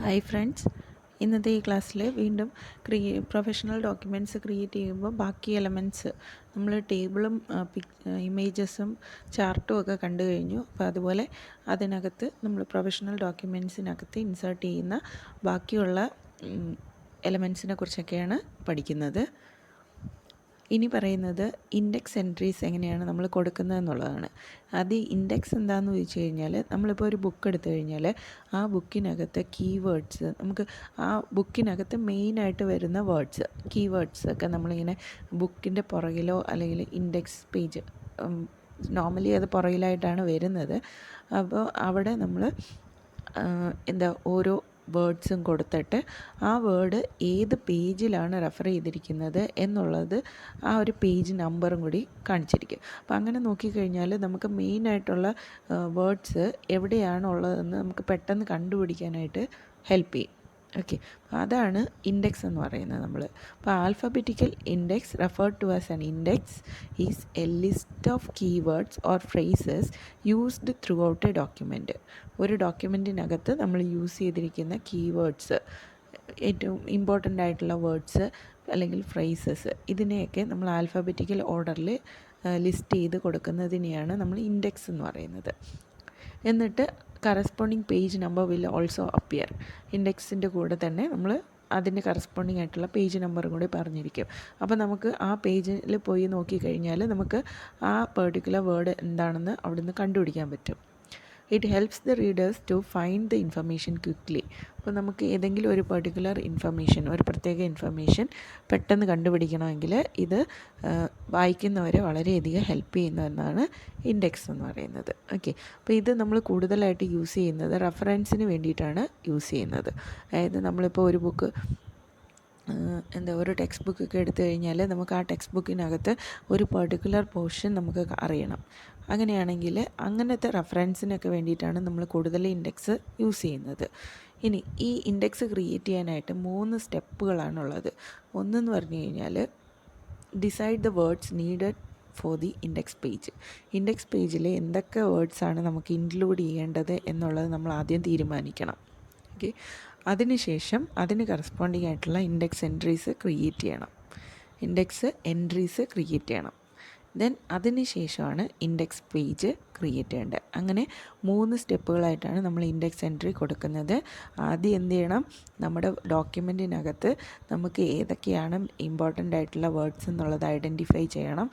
Hi friends, ഇന്നത്തെ ഈ ക്ലാസ്സിൽ വീണ്ടും പ്രൊഫഷണൽ ഡോക്യുമെൻറ്റ്സ് ക്രിയേറ്റ് ചെയ്യുമ്പോൾ ബാക്കി എലമെൻറ്റ്സ് നമ്മൾ ടേബിളും ഇമേജസും ചാർട്ടും ഒക്കെ കണ്ടു കഴിഞ്ഞു. അപ്പോൾ അതുപോലെ അതിനകത്ത് നമ്മൾ പ്രൊഫഷണൽ ഡോക്യുമെൻറ്റ്സിനകത്ത് ഇൻസേർട്ട് ചെയ്യുന്ന ബാക്കിയുള്ള എലമെൻറ്റ്സിനെ കുറിച്ചൊക്കെയാണ് പഠിക്കുന്നത്. ഇനി പറയുന്നത് ഇൻഡെക്സ് എൻട്രീസ് എങ്ങനെയാണ് നമ്മൾ കൊടുക്കുന്നത് എന്നുള്ളതാണ്. അത് ഇൻഡെക്സ് എന്താണെന്ന് ചോദിച്ചു കഴിഞ്ഞാൽ, നമ്മളിപ്പോൾ ഒരു ബുക്ക് എടുത്തു കഴിഞ്ഞാൽ ആ ബുക്കിനകത്ത് കീവേഡ്സ്, നമുക്ക് ആ ബുക്കിനകത്ത് മെയിനായിട്ട് വരുന്ന വേർഡ്സ്, കീവേഡ്സ് ഒക്കെ നമ്മളിങ്ങനെ ബുക്കിൻ്റെ പുറകിലോ അല്ലെങ്കിൽ ഇൻഡെക്സ് പേജ്, നോർമലി അത് പുറകിലായിട്ടാണ് വരുന്നത്. അപ്പോൾ അവിടെ നമ്മൾ ഓരോ വേർഡ്സും കൊടുത്തിട്ട് ആ വേർഡ് ഏത് പേജിലാണ് റെഫർ ചെയ്തിരിക്കുന്നത് എന്നുള്ളത് ആ ഒരു പേജ് നമ്പറും കൂടി കാണിച്ചിരിക്കും. അപ്പോൾ അങ്ങനെ നോക്കിക്കഴിഞ്ഞാൽ നമുക്ക് മെയിനായിട്ടുള്ള വേർഡ്സ് എവിടെയാണുള്ളതെന്ന് നമുക്ക് പെട്ടെന്ന് കണ്ടുപിടിക്കാനായിട്ട് ഹെൽപ്പ് ചെയ്യും. ഓക്കെ, അതാണ് ഇൻഡെക്സ് എന്ന് പറയുന്നത്. അപ്പോൾ alphabetical index referred to as an index is a list of keywords or phrases used throughout a document. ഒരു ഡോക്യുമെൻറ്റിനകത്ത് നമ്മൾ യൂസ് ചെയ്തിരിക്കുന്ന കീവേഡ്സ്, ഏറ്റവും ഇമ്പോർട്ടൻ്റ് ആയിട്ടുള്ള വേർഡ്സ് അല്ലെങ്കിൽ ഫ്രേസസ്, ഇതിനെയൊക്കെ നമ്മൾ ആൽഫബറ്റിക്കൽ ഓർഡറിൽ ലിസ്റ്റ് ചെയ്ത് കൊടുക്കുന്നതിനെയാണ് നമ്മൾ ഇൻഡെക്സ് എന്ന് പറയുന്നത്. എന്നിട്ട് corresponding page number will also appear. ഇൻഡെക്സിൻ്റെ കൂടെ തന്നെ നമ്മൾ അതിൻ്റെ കറസ്പോണ്ടിങ് ആയിട്ടുള്ള പേജ് നമ്പറും കൂടി പറഞ്ഞിരിക്കും. അപ്പോൾ നമുക്ക് ആ പേജിൽ പോയി നോക്കിക്കഴിഞ്ഞാൽ നമുക്ക് ആ പെർട്ടിക്കുലർ വേർഡ് എന്താണെന്ന് അവിടുന്ന് കണ്ടുപിടിക്കാൻ പറ്റും. It helps the readers to find the information quickly. അപ്പോൾ നമുക്ക് ഏതെങ്കിലും ഒരു പെർട്ടിക്കുലർ ഇൻഫർമേഷൻ, ഒരു പ്രത്യേക ഇൻഫർമേഷൻ പെട്ടെന്ന് കണ്ടുപിടിക്കണമെങ്കിൽ ഇത് വായിക്കുന്നവരെ വളരെയധികം ഹെൽപ്പ് ചെയ്യുന്ന ഒന്നാണ് ഇൻഡെക്സ് എന്ന് പറയുന്നത്. ഓക്കെ, അപ്പോൾ ഇത് നമ്മൾ കൂടുതലായിട്ട് യൂസ് ചെയ്യുന്നത് റെഫറൻസിന് വേണ്ടിയിട്ടാണ് യൂസ് ചെയ്യുന്നത്. അതായത് നമ്മളിപ്പോൾ ഒരു ബുക്ക്, ഒരു ടെക്സ്റ്റ് ബുക്കൊക്കെ എടുത്തു കഴിഞ്ഞാൽ നമുക്ക് ആ ടെക്സ്റ്റ് ബുക്കിനകത്ത് ഒരു പെർട്ടിക്കുലർ പോർഷൻ നമുക്ക് അറിയണം. അങ്ങനെയാണെങ്കിൽ അങ്ങനത്തെ റെഫറൻസിനൊക്കെ വേണ്ടിയിട്ടാണ് നമ്മൾ കൂടുതൽ ഇൻഡെക്സ് യൂസ് ചെയ്യുന്നത്. ഇനി ഈ ഇൻഡെക്സ് ക്രിയേറ്റ് ചെയ്യാനായിട്ട് 3 സ്റ്റെപ്പുകളാണുള്ളത്. ഒന്നെന്ന് പറഞ്ഞു കഴിഞ്ഞാൽ decide the words needed for the index page. Index പേജിൽ എന്തൊക്കെ വേർഡ്സാണ് നമുക്ക് ഇൻക്ലൂഡ് ചെയ്യേണ്ടത് എന്നുള്ളത് നമ്മൾ ആദ്യം തീരുമാനിക്കണം. ഓക്കെ, അതിനുശേഷം അതിന് കറസ്പോണ്ടിങ് ആയിട്ടുള്ള ഇൻഡെക്സ് എൻട്രീസ് ക്രിയേറ്റ് ചെയ്യണം. ദെൻ അതിന് ശേഷമാണ് ഇൻഡെക്സ് പേജ് ക്രിയേറ്റ് ചെയ്യേണ്ടത്. അങ്ങനെ 3 സ്റ്റെപ്പുകളായിട്ടാണ് നമ്മൾ ഇൻഡെക്സ് എൻട്രി കൊടുക്കുന്നത്. ആദ്യം എന്ത് ചെയ്യണം, നമ്മുടെ ഡോക്യുമെൻറ്റിനകത്ത് നമുക്ക് ഏതൊക്കെയാണ് ഇമ്പോർട്ടൻ്റ് ആയിട്ടുള്ള വേർഡ്സ് എന്നുള്ളത് ഐഡൻറ്റിഫൈ ചെയ്യണം.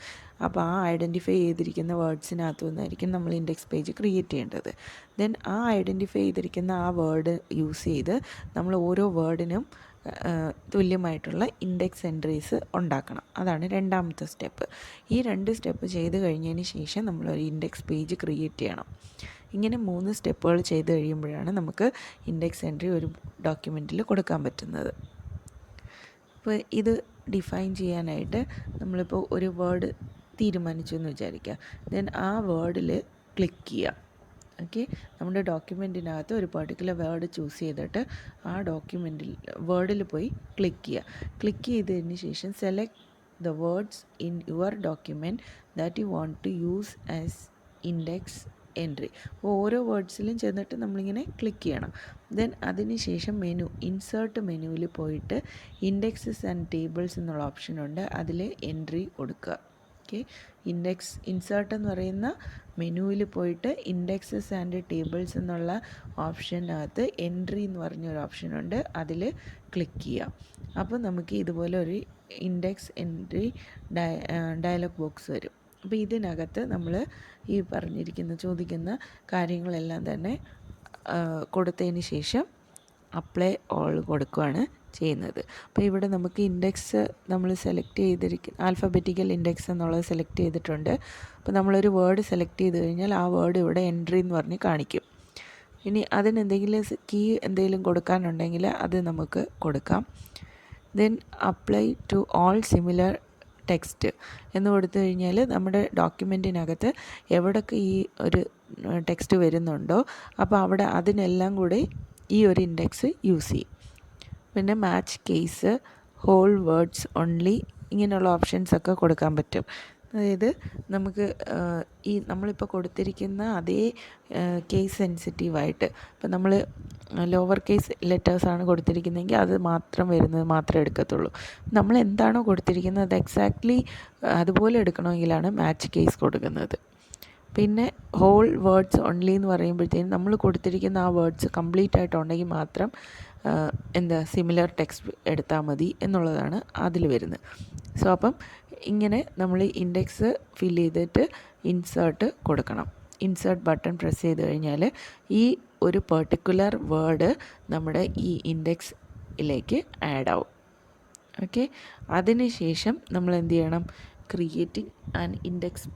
അപ്പോൾ ആ ഐഡൻറ്റിഫൈ ചെയ്തിരിക്കുന്ന വേർഡ്സിനകത്തു നിന്നായിരിക്കും നമ്മൾ ഇൻഡെക്സ് പേജ് ക്രിയേറ്റ് ചെയ്യേണ്ടത്. ദെൻ ആ ഐഡൻറ്റിഫൈ ചെയ്തിരിക്കുന്ന ആ വേർഡ് യൂസ് ചെയ്ത് നമ്മൾ ഓരോ വേർഡിനും തുല്യമായിട്ടുള്ള ഇൻഡെക്സ് എൻട്രീസ് ഉണ്ടാക്കണം. അതാണ് രണ്ടാമത്തെ സ്റ്റെപ്പ്. ഈ 2 സ്റ്റെപ്പ് ചെയ്ത് കഴിഞ്ഞതിന് ശേഷം നമ്മളൊരു ഇൻഡെക്സ് പേജ് ക്രിയേറ്റ് ചെയ്യണം. ഇങ്ങനെ 3 സ്റ്റെപ്പുകൾ ചെയ്ത് കഴിയുമ്പോഴാണ് നമുക്ക് ഇൻഡെക്സ് എൻട്രി ഒരു ഡോക്യുമെൻറ്റിൽ കൊടുക്കാൻ പറ്റുന്നത്. അപ്പോൾ ഇത് ഡിഫൈൻ ചെയ്യാനായിട്ട് നമ്മളിപ്പോൾ ഒരു വേർഡ് തീരുമാനിച്ചു എന്ന് വിചാരിക്കുക. ദെൻ ആ വേർഡിൽ ക്ലിക്ക് ചെയ്യുക. ഓക്കെ, നമ്മുടെ ഡോക്യുമെൻറ്റിനകത്ത് ഒരു പെർട്ടിക്കുലർ വേർഡ് ചൂസ് ചെയ്തിട്ട് ആ വേർഡിൽ പോയി ക്ലിക്ക് ചെയ്യുക. ക്ലിക്ക് ചെയ്തതിന് ശേഷം select the words in your document that you want to use as index entry. അപ്പോൾ ഓരോ വേർഡ്സിലും ചെന്നിട്ട് നമ്മളിങ്ങനെ ക്ലിക്ക് ചെയ്യണം. ദെൻ അതിന് ശേഷം ഇൻസേർട്ട് മെനുവിൽ പോയിട്ട് ഇൻഡെക്സസ് ആൻഡ് ടേബിൾസ് എന്നുള്ള ഓപ്ഷനുണ്ട്, അതിൽ എൻട്രി കൊടുക്കുക. ഓക്കെ, ഇൻസേർട്ട് എന്ന് പറയുന്ന മെനുവിൽ പോയിട്ട് ഇൻഡെക്സസ് ആൻഡ് ടേബിൾസ് എന്നുള്ള ഓപ്ഷനകത്ത് എൻട്രി എന്ന് പറഞ്ഞൊരു ഓപ്ഷനുണ്ട്, അതിൽ ക്ലിക്ക് ചെയ്യുക. അപ്പോൾ നമുക്ക് ഇതുപോലെ ഒരു ഇൻഡെക്സ് എൻട്രി ഡയലോഗ് ബോക്സ് വരും. അപ്പോൾ ഇതിനകത്ത് നമ്മൾ ഈ ചോദിക്കുന്ന കാര്യങ്ങളെല്ലാം തന്നെ കൊടുത്തതിന് ശേഷം അപ്ലൈ ഓൾ കൊടുക്കുകയാണ് ചെയ്യുന്നത്. അപ്പോൾ ഇവിടെ നമുക്ക് ഇൻഡെക്സ് നമ്മൾ സെലക്ട് ആൽഫബറ്റിക്കൽ ഇൻഡെക്സ് എന്നുള്ളത് സെലക്ട് ചെയ്തിട്ടുണ്ട്. അപ്പോൾ നമ്മളൊരു വേർഡ് സെലക്ട് ചെയ്ത് കഴിഞ്ഞാൽ ആ വേർഡ് ഇവിടെ എൻട്രി എന്ന് പറഞ്ഞ് കാണിക്കും. ഇനി അതിനെന്തെങ്കിലും എന്തെങ്കിലും കൊടുക്കാനുണ്ടെങ്കിൽ അത് നമുക്ക് കൊടുക്കാം. Then apply to all similar text എന്ന് കൊടുത്തു കഴിഞ്ഞാൽ നമ്മുടെ ഡോക്യുമെൻറ്റിനകത്ത് എവിടെയൊക്കെ ഈ ഒരു ടെക്സ്റ്റ് വരുന്നുണ്ടോ അപ്പോൾ അവിടെ അതിനെല്ലാം കൂടി ഈ ഒരു ഇൻഡെക്സ് യൂസ് ചെയ്യും. പിന്നെ match case, whole words only, ഇങ്ങനെയുള്ള ഓപ്ഷൻസൊക്കെ കൊടുക്കാൻ പറ്റും. അതായത് നമുക്ക് ഈ നമ്മളിപ്പോൾ കൊടുത്തിരിക്കുന്ന അതേ കേസ് സെൻസിറ്റീവായിട്ട് ഇപ്പം നമ്മൾ ലോവർ കേസ് ലെറ്റേഴ്സാണ് കൊടുത്തിരിക്കുന്നതെങ്കിൽ അത് മാത്രം വരുന്നത് മാത്രമേ എടുക്കത്തുള്ളൂ. നമ്മൾ എന്താണോ കൊടുത്തിരിക്കുന്നത് അത് എക്സാക്ട്ലി അതുപോലെ എടുക്കണമെങ്കിലാണ് മാച്ച് കേസ് കൊടുക്കുന്നത്. പിന്നെ ഹോൾ വേർഡ്സ് ഓൺലി എന്ന് പറയുമ്പോഴത്തേനും നമ്മൾ കൊടുത്തിരിക്കുന്ന ആ വേർഡ്സ് കംപ്ലീറ്റ് ആയിട്ടുണ്ടെങ്കിൽ മാത്രം സിമിലർ ടെക്സ്റ്റ് എടുത്താൽ മതി എന്നുള്ളതാണ് അതിൽ വരുന്നത്. സോ അപ്പം ഇങ്ങനെ നമ്മൾ ഇൻഡെക്സ് ഫിൽ ചെയ്തിട്ട് ഇൻസേർട്ട് കൊടുക്കണം. ഇൻസേർട്ട് ബട്ടൺ പ്രസ് ചെയ്ത് കഴിഞ്ഞാൽ ഈ ഒരു പെർട്ടിക്കുലർ വേർഡ് നമ്മുടെ ഈ ഇൻഡെക്സിലേക്ക് ആഡ് ആവും. ഓക്കെ, അതിന് ശേഷം നമ്മൾ എന്ത് ചെയ്യണം? ക്രിയേറ്റിംഗ് ആൻ ഇൻഡെക്സ്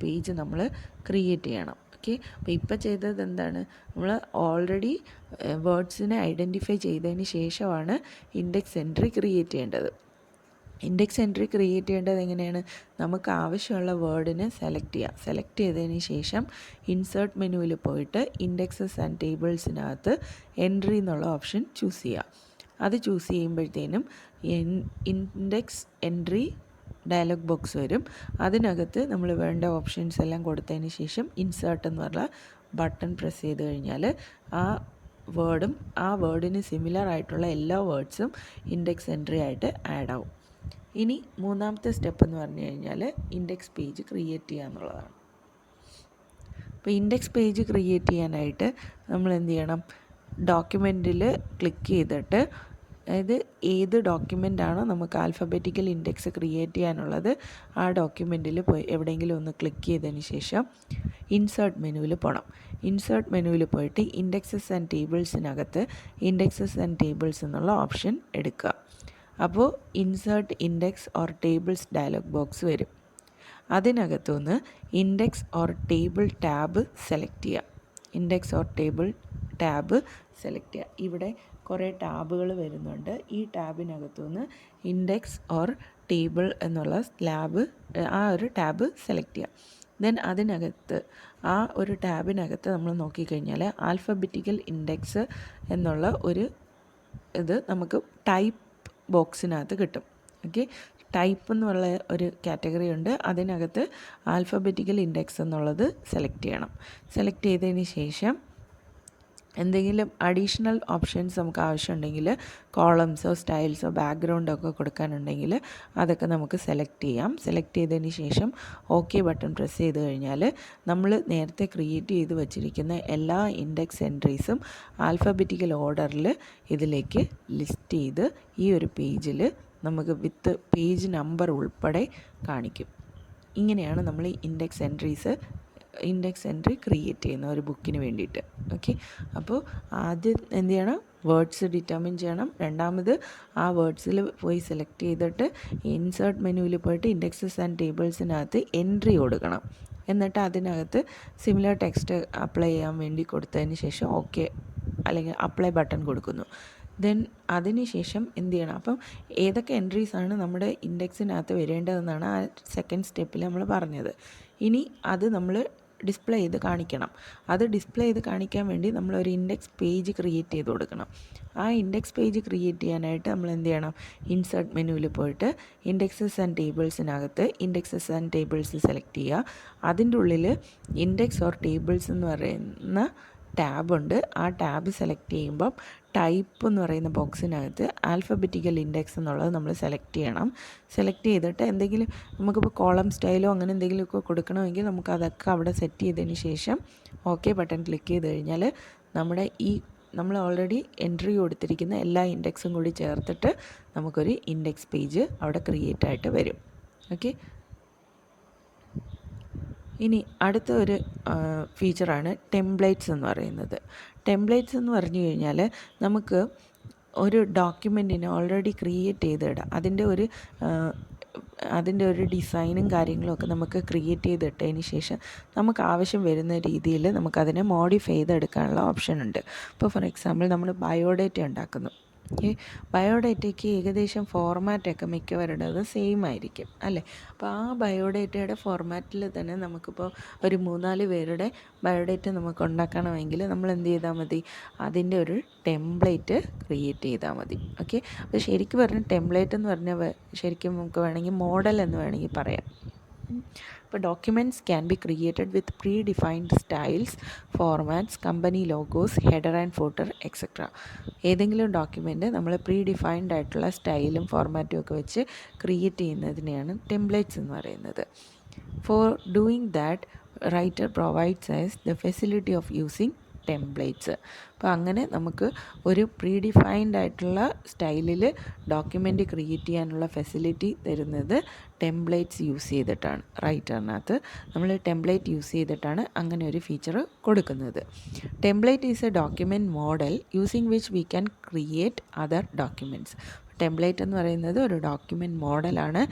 പേജ് നമ്മൾ ക്രിയേറ്റ് ചെയ്യണം. ഓക്കെ, അപ്പോൾ ഇപ്പോൾ ചെയ്തത് എന്താണ്? നമ്മൾ ഓൾറെഡി വേർഡ്സിനെ ഐഡൻറ്റിഫൈ ചെയ്തതിന് ശേഷമാണ് ഇൻഡെക്സ് എൻട്രി ക്രിയേറ്റ് ചെയ്യേണ്ടത്. ഇൻഡെക്സ് എൻട്രി ക്രിയേറ്റ് ചെയ്യേണ്ടത് എങ്ങനെയാണ്? നമുക്ക് ആവശ്യമുള്ള വേർഡിനെ സെലക്ട് ചെയ്തതിന് ശേഷം ഇൻസേർട്ട് മെനുവിൽ പോയിട്ട് ഇൻഡെക്സസ് ആൻഡ് ടേബിൾസിനകത്ത് എൻട്രി എന്നുള്ള ഓപ്ഷൻ ചൂസ് ചെയ്യുക. അത് ചൂസ് ചെയ്യുമ്പോഴത്തേനും ഇൻഡെക്സ് എൻട്രി ഡയലോഗ് ബോക്സ് വരും. അതിനകത്ത് നമ്മൾ വേണ്ട ഓപ്ഷൻസ് എല്ലാം കൊടുത്തതിന് ശേഷം ഇൻസേർട്ട് എന്ന് പറഞ്ഞ ബട്ടൺ പ്രസ് ചെയ്ത് കഴിഞ്ഞാൽ ആ വേർഡും ആ വേർഡിന് സിമിലർ ആയിട്ടുള്ള എല്ലാ വേർഡ്സും ഇൻഡെക്സ് എൻട്രി ആയിട്ട് ആഡ് ആവും. ഇനി മൂന്നാമത്തെ സ്റ്റെപ്പ് എന്ന് പറഞ്ഞു കഴിഞ്ഞാൽ ഇൻഡെക്സ് പേജ് ക്രിയേറ്റ് ചെയ്യുക എന്നുള്ളതാണ്. അപ്പോൾ ഇൻഡെക്സ് പേജ് ക്രിയേറ്റ് ചെയ്യാനായിട്ട് നമ്മൾ എന്ത് ചെയ്യണം? ഡോക്യുമെൻറ്റിൽ ക്ലിക്ക് ചെയ്തിട്ട്, അതായത് ഏത് ഡോക്യുമെൻ്റാണോ നമുക്ക് ആൽഫബറ്റിക്കൽ ഇൻഡെക്സ് ക്രിയേറ്റ് ചെയ്യാനുള്ളത് ആ ഡോക്യുമെൻറ്റിൽ പോയി എവിടെയെങ്കിലും ഒന്ന് ക്ലിക്ക് ചെയ്തതിന് ശേഷം ഇൻസേർട്ട് മെനുവിൽ പോകണം. ഇൻസേർട്ട് മെനുവിൽ പോയിട്ട് ഇൻഡെക്സസ് ആൻഡ് ടേബിൾസിനകത്ത് ഇൻഡെക്സസ് ആൻഡ് ടേബിൾസ് എന്നുള്ള ഓപ്ഷൻ എടുക്കുക. അപ്പോൾ insert index or tables dialog box വരും. അതിനകത്തുനിന്ന് index or table tab select ചെയ്യുക. Index or table tab select ചെയ്യുക. ഇവിടെ കുറേ ടാബുകൾ വരുന്നുണ്ട്. ഈ ടാബിനകത്തുനിന്ന് ഇൻഡെക്സ് ഓർ ടേബിൾ എന്നുള്ള ആ ഒരു ടാബ് സെലക്ട് ചെയ്യുക. ദെൻ അതിനകത്ത് ആ ഒരു ടാബിനകത്ത് നമ്മൾ നോക്കിക്കഴിഞ്ഞാൽ ആൽഫബറ്റിക്കൽ ഇൻഡെക്സ് എന്നുള്ള ഒരു ഇത് നമുക്ക് ടൈപ്പ് ബോക്സിനകത്ത് കിട്ടും. ഓക്കെ, ടൈപ്പ് എന്നുള്ള ഒരു കാറ്റഗറി ഉണ്ട്. അതിനകത്ത് ആൽഫബറ്റിക്കൽ ഇൻഡെക്സ് എന്നുള്ളത് സെലക്ട് ചെയ്യണം. സെലക്ട് ചെയ്തതിന് ശേഷം എന്തെങ്കിലും അഡീഷണൽ ഓപ്ഷൻസ് നമുക്ക് ആവശ്യമുണ്ടെങ്കിൽ കോളംസോ സ്റ്റൈൽസോ ബാക്ക്ഗ്രൗണ്ടോ ഒക്കെ കൊടുക്കാനുണ്ടെങ്കിൽ അതൊക്കെ നമുക്ക് സെലക്ട് ചെയ്യാം. സെലക്ട് ചെയ്തതിന് ശേഷം ഓക്കെ ബട്ടൺ പ്രസ് ചെയ്ത് കഴിഞ്ഞാൽ നമ്മൾ നേരത്തെ ക്രിയേറ്റ് ചെയ്ത് വച്ചിരിക്കുന്ന എല്ലാ ഇൻഡെക്സ് എൻട്രീസും ആൽഫബറ്റിക്കൽ ഓർഡറിൽ ഇതിലേക്ക് ലിസ്റ്റ് ചെയ്ത് ഈ ഒരു പേജിൽ നമുക്ക് വിത്ത് പേജ് നമ്പർ ഉൾപ്പെടെ കാണിക്കും. ഇങ്ങനെയാണ് നമ്മൾ ഇൻഡെക്സ് എൻട്രി ക്രിയേറ്റ് ചെയ്യുന്ന ഒരു ബുക്കിന് വേണ്ടിയിട്ട്. ഓക്കെ, അപ്പോൾ ആദ്യം എന്ത് ചെയ്യണം? വേർഡ്സ് ഡിറ്റർമിൻ ചെയ്യണം. രണ്ടാമത് ആ വേർഡ്സിൽ പോയി സെലക്ട് ചെയ്തിട്ട് ഇൻസേർട്ട് മെനുവിൽ പോയിട്ട് ഇൻഡെക്സസ് ആൻഡ് ടേബിൾസിനകത്ത് എൻട്രി കൊടുക്കണം. എന്നിട്ട് അതിനകത്ത് സിമിലർ ടെക്സ്റ്റ് അപ്ലൈ ചെയ്യാൻ വേണ്ടി കൊടുത്തതിന് ശേഷം ഓക്കെ അല്ലെങ്കിൽ അപ്ലൈ ബട്ടൺ കൊടുക്കുന്നു. ദെൻ അതിന് ശേഷം എന്ത് ചെയ്യണം? അപ്പം ഏതൊക്കെ എൻട്രീസാണ് നമ്മുടെ ഇൻഡെക്സിനകത്ത് വരേണ്ടതെന്നാണ് ആ സെക്കൻഡ് സ്റ്റെപ്പിൽ നമ്മൾ പറഞ്ഞത്. ഇനി അത് നമ്മൾ ഡിസ്പ്ലേ ചെയ്ത് കാണിക്കണം. അത് ഡിസ്പ്ലേ ചെയ്ത് കാണിക്കാൻ വേണ്ടി നമ്മളൊരു ഇൻഡെക്സ് പേജ് ക്രിയേറ്റ് ചെയ്ത് കൊടുക്കണം. ആ ഇൻഡെക്സ് പേജ് ക്രിയേറ്റ് ചെയ്യാനായിട്ട് നമ്മൾ എന്ത് ചെയ്യണം? ഇൻസേർട്ട് മെനുവിൽ പോയിട്ട് ഇൻഡെക്സസ് ആൻഡ് ടേബിൾസിനകത്ത് ഇൻഡെക്സസ് ആൻഡ് ടേബിൾസ് സെലക്ട് ചെയ്യുക. അതിൻ്റെ ഉള്ളിൽ ഇൻഡെക്സ് ഓർ ടേബിൾസ് എന്ന് പറയുന്ന ടാബുണ്ട്. ആ ടാബ് സെലക്ട് ചെയ്യുമ്പം ടൈപ്പ് എന്ന് പറയുന്ന ബോക്സിനകത്ത് ആൽഫബറ്റിക്കൽ ഇൻഡെക്സ് എന്നുള്ളത് നമ്മൾ സെലക്ട് ചെയ്യണം. സെലക്ട് ചെയ്തിട്ട് എന്തെങ്കിലും നമുക്കിപ്പോൾ കോളം സ്റ്റൈലോ അങ്ങനെ എന്തെങ്കിലുമൊക്കെ കൊടുക്കണമെങ്കിൽ നമുക്കതൊക്കെ അവിടെ സെറ്റ് ചെയ്തതിന് ശേഷം ഓക്കെ ബട്ടൺ ക്ലിക്ക് ചെയ്ത് കഴിഞ്ഞാൽ നമ്മുടെ നമ്മൾ ഓൾറെഡി എൻട്രി കൊടുത്തിരിക്കുന്ന എല്ലാ ഇൻഡെക്സും കൂടി ചേർത്തിട്ട് നമുക്കൊരു ഇൻഡെക്സ് പേജ് അവിടെ ക്രിയേറ്റ് ആയിട്ട് വരും. ഓക്കെ, ഇനി അടുത്ത ഒരു ഫീച്ചറാണ് ടെംപ്ലേറ്റ്സ് എന്ന് പറയുന്നത്. ടെംപ്ലേറ്റ്സ് എന്ന് പറഞ്ഞു കഴിഞ്ഞാൽ നമുക്ക് ഒരു ഡോക്യുമെൻറ്റിനെ ഓൾറെഡി ക്രിയേറ്റ് ചെയ്തിടാം. അതിൻ്റെ ഒരു ഡിസൈനും കാര്യങ്ങളും ഒക്കെ നമുക്ക് ക്രിയേറ്റ് ചെയ്തിട്ടതിന് ശേഷം നമുക്ക് ആവശ്യം വരുന്ന രീതിയിൽ നമുക്കതിനെ മോഡിഫൈ ചെയ്തെടുക്കാനുള്ള ഓപ്ഷൻ ഉണ്ട്. ഇപ്പോൾ ഫോർ എക്സാമ്പിൾ നമ്മൾ ബയോഡേറ്റ ഉണ്ടാക്കുന്നു. ഈ ബയോഡേറ്റയ്ക്ക് ഏകദേശം ഫോർമാറ്റൊക്കെ മിക്കവരുടേത് സെയിം ആയിരിക്കും അല്ലേ? അപ്പോൾ ആ ബയോഡേറ്റയുടെ ഫോർമാറ്റിൽ തന്നെ നമുക്കിപ്പോൾ ഒരു 3-4 പേരുടെ ബയോഡേറ്റ നമുക്ക് ഉണ്ടാക്കണമെങ്കിൽ നമ്മൾ എന്ത് ചെയ്താൽ മതി? അതിൻ്റെ ഒരു ടെംപ്ലേറ്റ് ക്രിയേറ്റ് ചെയ്താൽ മതി. ഓക്കെ, അപ്പോൾ ശരിക്കും പറഞ്ഞാൽ ടെംപ്ലേറ്റ് എന്ന് പറഞ്ഞാൽ ശരിക്കും നമുക്ക് വേണമെങ്കിൽ മോഡൽ എന്ന് വേണമെങ്കിൽ പറയാം. ഇപ്പോൾ documents can be created with pre defined styles, formats, company logos, header and footer etcetera. ഏതെങ്കിലും ഡോക്യുമെൻറ്റ് നമ്മൾ പ്രീ ഡിഫൈൻഡ് ആയിട്ടുള്ള സ്റ്റൈലും ഫോർമാറ്റും ഒക്കെ വെച്ച് ക്രിയേറ്റ് ചെയ്യുന്നതിനെയാണ് ടെംപ്ലേറ്റ്സ് എന്ന് പറയുന്നത്. Four doing that writer provides as the facility of using templates. അപ്പോൾ അങ്ങനെ നമുക്ക് ഒരു പ്രീ ഡിഫൈൻഡ് ആയിട്ടുള്ള സ്റ്റൈലിൽ ഡോക്യുമെൻ്റ് ക്രിയേറ്റ് ചെയ്യാനുള്ള ഫെസിലിറ്റി തരുന്നത് ടെംപ്ലേറ്റ്സ് യൂസ് ചെയ്തിട്ടാണ്. റൈറ്ററിനകത്ത് നമ്മൾ ടെംപ്ലേറ്റ് യൂസ് ചെയ്തിട്ടാണ് അങ്ങനെ ഒരു ഫീച്ചർ കൊടുക്കുന്നത്. Template is A document model using which we can create other documents. Template എന്ന് പറയുന്നത് ഒരു ഡോക്യുമെൻറ്റ് മോഡലാണ്.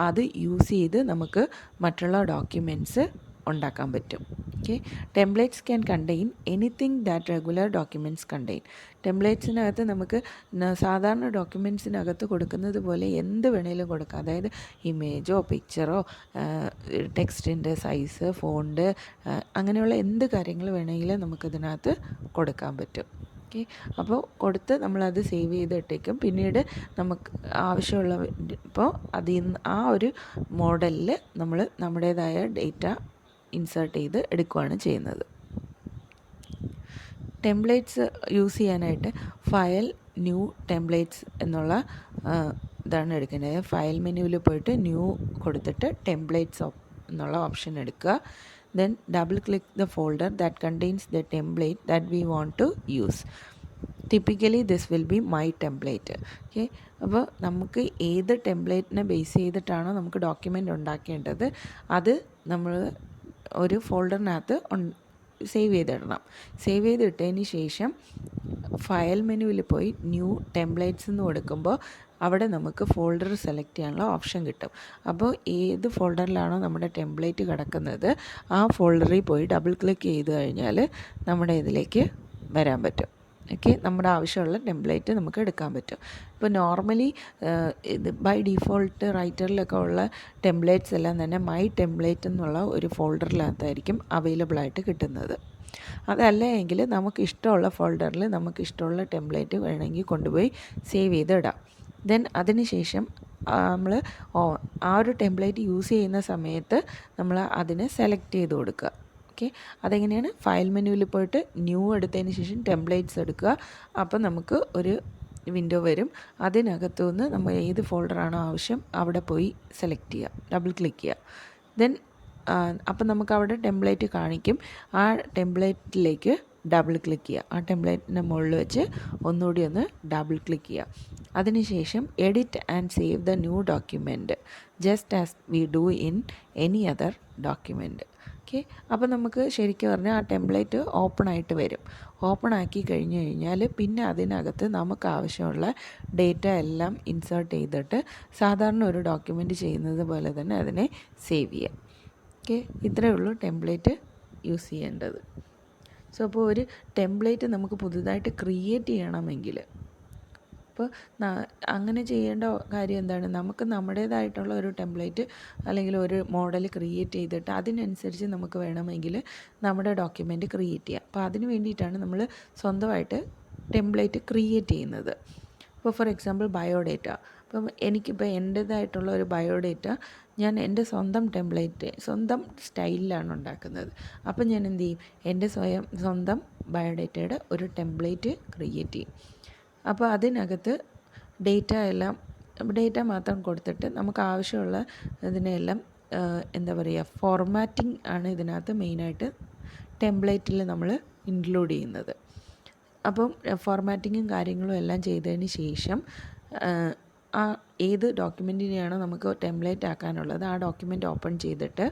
അത് യൂസ് ചെയ്ത് നമുക്ക് മറ്റുള്ള ഡോക്യുമെൻറ്റ്സ് ഉണ്ടാക്കാൻ പറ്റും. Okay, templates can contain anything that regular documents contain. ടെംപ്ലേറ്റ്സിനകത്ത് നമുക്ക് സാധാരണ ഡോക്യുമെൻറ്റ്സിനകത്ത് കൊടുക്കുന്നത് പോലെ എന്ത് വേണേലും കൊടുക്കാം. അതായത് ഇമേജോ പിക്ചറോ ടെക്സ്റ്റിൻ്റെ സൈസ്, ഫോണ്ട്, അങ്ങനെയുള്ള എന്ത് കാര്യങ്ങൾ വേണമെങ്കിലും നമുക്കിതിനകത്ത് കൊടുക്കാൻ പറ്റും. ഓക്കെ, അപ്പോൾ കൊടുത്ത് നമ്മളത് സേവ് ചെയ്തിട്ടേക്കും. പിന്നീട് നമുക്ക് ആവശ്യമുള്ള ഇപ്പോൾ അതിൽ നിന്ന് ആ ഒരു മോഡലിൽ നമ്മൾ നമ്മുടേതായ ഡേറ്റ ഇൻസേർട്ട് ചെയ്ത് എടുക്കുകയാണ് ചെയ്യുന്നത്. ടെംപ്ലേറ്റ്സ് യൂസ് ചെയ്യാനായിട്ട് ഫയൽ, ന്യൂ ടെംപ്ലേറ്റ്സ് എന്നുള്ള ഇതാണ് എടുക്കേണ്ടത്. ഫയൽ മെനുവിൽ പോയിട്ട് ന്യൂ കൊടുത്തിട്ട് ടെംപ്ലേറ്റ്സ് എന്നുള്ള ഓപ്ഷൻ എടുക്കുക. Then double click the folder that contains the template that we want to use. Typically this will be my template. Okay, അപ്പോൾ നമുക്ക് ഏത് ടെംപ്ലേറ്റിനെ ബേസ് ചെയ്തിട്ടാണോ നമുക്ക് ഡോക്യുമെൻ്റ് ഉണ്ടാക്കേണ്ടത് അത് നമ്മൾ ഒരു ഫോൾഡറിനകത്ത് സേവ് ചെയ്തിടണം. സേവ് ചെയ്തിട്ടതിന് ശേഷം ഫയൽ മെനുവിൽ പോയി ന്യൂ ടെംപ്ലേറ്റ്സ് എന്ന് കൊടുക്കുമ്പോൾ അവിടെ നമുക്ക് ഫോൾഡർ സെലക്ട് ചെയ്യാനുള്ള ഓപ്ഷൻ കിട്ടും. അപ്പോൾ ഏത് ഫോൾഡറിലാണോ നമ്മുടെ ടെംപ്ലേറ്റ് കിടക്കുന്നത് ആ ഫോൾഡറിൽ പോയി ഡബിൾ ക്ലിക്ക് ചെയ്ത് കഴിഞ്ഞാൽ നമ്മുടെ ഇതിലേക്ക് വരാൻ പറ്റും. ഓക്കെ, നമ്മുടെ ആവശ്യമുള്ള ടെംപ്ലേറ്റ് നമുക്ക് എടുക്കാൻ പറ്റും. ഇപ്പോൾ നോർമലി ഇത് ബൈ ഡിഫോൾട്ട് റൈറ്ററിലൊക്കെ ഉള്ള ടെംപ്ലേറ്റ്സ് എല്ലാം തന്നെ മൈ ടെംപ്ലേറ്റ് എന്നുള്ള ഒരു ഫോൾഡറിനകത്തായിരിക്കും അവൈലബിൾ ആയിട്ട് കിട്ടുന്നത്. അതല്ല എങ്കിൽ നമുക്ക് ഇഷ്ടമുള്ള ഫോൾഡറിൽ നമുക്ക് ഇഷ്ടമുള്ള ടെംപ്ലേറ്റ് വേണമെങ്കിൽ കൊണ്ടുപോയി സേവ് ചെയ്ത് ഇടാം. ദെൻ അതിന് ശേഷം നമ്മൾ ആ ഒരു ടെംപ്ലേറ്റ് യൂസ് ചെയ്യുന്ന സമയത്ത് നമ്മൾ അതിനെ സെലക്ട് ചെയ്ത് കൊടുക്കുക. ഓക്കെ, അതെങ്ങനെയാണ്? ഫയൽ മെനുവിൽ പോയിട്ട് ന്യൂ എടുത്തതിന് ശേഷം ടെംപ്ലേറ്റ്സ് എടുക്കുക. അപ്പോൾ നമുക്ക് ഒരു വിൻഡോ വരും. അതിനകത്തു നിന്ന് നമ്മൾ ഏത് ഫോൾഡറാണോ ആവശ്യം അവിടെ പോയി സെലക്ട് ചെയ്യുക, ഡബിൾ ക്ലിക്ക് ചെയ്യുക. ദെൻ അപ്പം നമുക്ക് അവിടെ ടെംപ്ലേറ്റ് കാണിക്കും. ആ ടെംപ്ലേറ്റിലേക്ക് ഡബിൾ ക്ലിക്ക് ചെയ്യുക. ആ ടെംപ്ലേറ്റിൻ്റെ മുകളിൽ വെച്ച് ഒന്നുകൂടി ഒന്ന് ഡബിൾ ക്ലിക്ക് ചെയ്യുക. അതിനുശേഷം edit and save the new document just as we do in any other document. Okay, അപ്പോൾ നമുക്ക് ശരിക്കും പറഞ്ഞാൽ ആ ടെംപ്ലേറ്റ് ഓപ്പൺ ആയിട്ട് വരും. ഓപ്പൺ ആക്കി കഴിഞ്ഞ് കഴിഞ്ഞാൽ പിന്നെ അതിനകത്ത് നമുക്ക് ആവശ്യമുള്ള ഡേറ്റ എല്ലാം ഇൻസേർട്ട് ചെയ്തിട്ട് സാധാരണ ഒരു ഡോക്യുമെൻറ്റ് ചെയ്യുന്നത് പോലെ തന്നെ അതിനെ സേവ് ചെയ്യാം. ഓക്കെ, ഇത്രയേ ഉള്ളൂ ടെംപ്ലേറ്റ് യൂസ് ചെയ്യേണ്ടത്. സോ അപ്പോൾ ഒരു ടെംപ്ലേറ്റ് നമുക്ക് പുതുതായിട്ട് ക്രിയേറ്റ് ചെയ്യണമെങ്കിൽ അപ്പോൾ അങ്ങനെ ചെയ്യേണ്ട കാര്യം എന്താണ്? നമുക്ക് നമ്മുടേതായിട്ടുള്ള ഒരു ടെംപ്ലേറ്റ് അല്ലെങ്കിൽ ഒരു മോഡൽ ക്രിയേറ്റ് ചെയ്തിട്ട് അതിനനുസരിച്ച് നമുക്ക് വേണമെങ്കിൽ നമ്മുടെ ഡോക്യുമെൻ്റ് ക്രിയേറ്റ് ചെയ്യാം. അപ്പോൾ അതിന് വേണ്ടിയിട്ടാണ് നമ്മൾ സ്വന്തമായിട്ട് ടെംപ്ലേറ്റ് ക്രിയേറ്റ് ചെയ്യുന്നത്. ഇപ്പോൾ ഫോർ എക്സാമ്പിൾ ബയോഡേറ്റ. അപ്പം എനിക്കിപ്പോൾ എൻ്റേതായിട്ടുള്ള ഒരു ബയോഡേറ്റ ഞാൻ എൻ്റെ സ്വന്തം ടെംപ്ലേറ്റ് സ്വന്തം സ്റ്റൈലിലാണ് ഉണ്ടാക്കുന്നത്. അപ്പം ഞാൻ എന്ത് ചെയ്യും? എൻ്റെ സ്വന്തം ബയോഡേറ്റയുടെ ഒരു ടെംപ്ലേറ്റ് ക്രിയേറ്റ് ചെയ്യും. അപ്പോൾ അതിനകത്ത് ഡേറ്റ മാത്രം കൊടുത്തിട്ട് നമുക്ക് ആവശ്യമുള്ള ഇതിനെല്ലാം എന്താ പറയുക, ഫോർമാറ്റിംഗ് ആണ് ഇതിനകത്ത് മെയിനായിട്ട് ടെംപ്ലേറ്റിൽ നമ്മൾ ഇൻക്ലൂഡ് ചെയ്യുന്നത്. അപ്പം ഫോർമാറ്റിങ്ങും കാര്യങ്ങളും എല്ലാം ചെയ്തതിന് ശേഷം ആ ഏത് ഡോക്യുമെൻറ്റിനെയാണോ നമുക്ക് ടെംപ്ലേറ്റ് ആക്കാനുള്ളത് ആ ഡോക്യുമെൻ്റ് ഓപ്പൺ ചെയ്തിട്ട്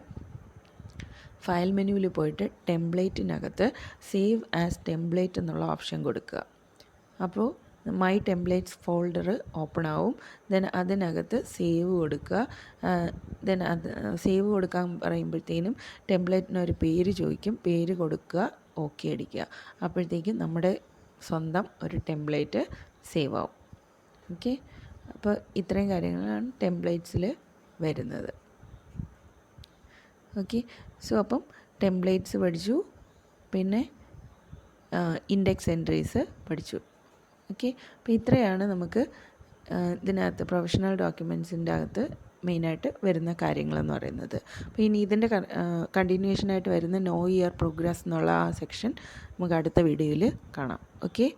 ഫയൽ മെനുവിൽ പോയിട്ട് ടെംപ്ലേറ്റിനകത്ത് സേവ് ആസ് ടെംപ്ലേറ്റ് എന്നുള്ള ഓപ്ഷൻ കൊടുക്കുക. അപ്പോൾ മൈ ടെംപ്ലേറ്റ്സ് ഫോൾഡർ ഓപ്പൺ ആവും. ദെൻ അതിനകത്ത് സേവ് കൊടുക്കുക. ദെൻ അത് സേവ് കൊടുക്കാൻ പറയുമ്പോഴത്തേനും ടെംപ്ലേറ്റിനൊരു പേര് ചോദിക്കും. പേര് കൊടുക്കുക, ഓക്കെ അടിക്കുക. അപ്പോഴത്തേക്കും നമ്മുടെ സ്വന്തം ഒരു ടെംപ്ലേറ്റ് സേവ് ആവും. ഓക്കെ, അപ്പോൾ ഇത്രയും കാര്യങ്ങളാണ് ടെംപ്ലേറ്റ്സിൽ വരുന്നത്. ഓക്കെ, സോ അപ്പം ടെംപ്ലേറ്റ്സ് പഠിച്ചു, പിന്നെ ഇൻഡെക്സ് എൻട്രീസ് പഠിച്ചു. ഓക്കെ, അപ്പോൾ ഇത്രയാണ് നമുക്ക് ഇതിനകത്ത് പ്രൊഫഷണൽ ഡോക്യുമെൻറ്റ്സിൻ്റെ അകത്ത് മെയിനായിട്ട് വരുന്ന കാര്യങ്ങളെന്ന് പറയുന്നത്. അപ്പോൾ ഇനി ഇതിൻ്റെ കണ്ടിന്യൂഷനായിട്ട് വരുന്ന നോ ഇയർ പ്രോഗ്രസ് എന്നുള്ള ആ സെക്ഷൻ നമുക്ക് അടുത്ത വീഡിയോയിൽ കാണാം. ഓക്കെ.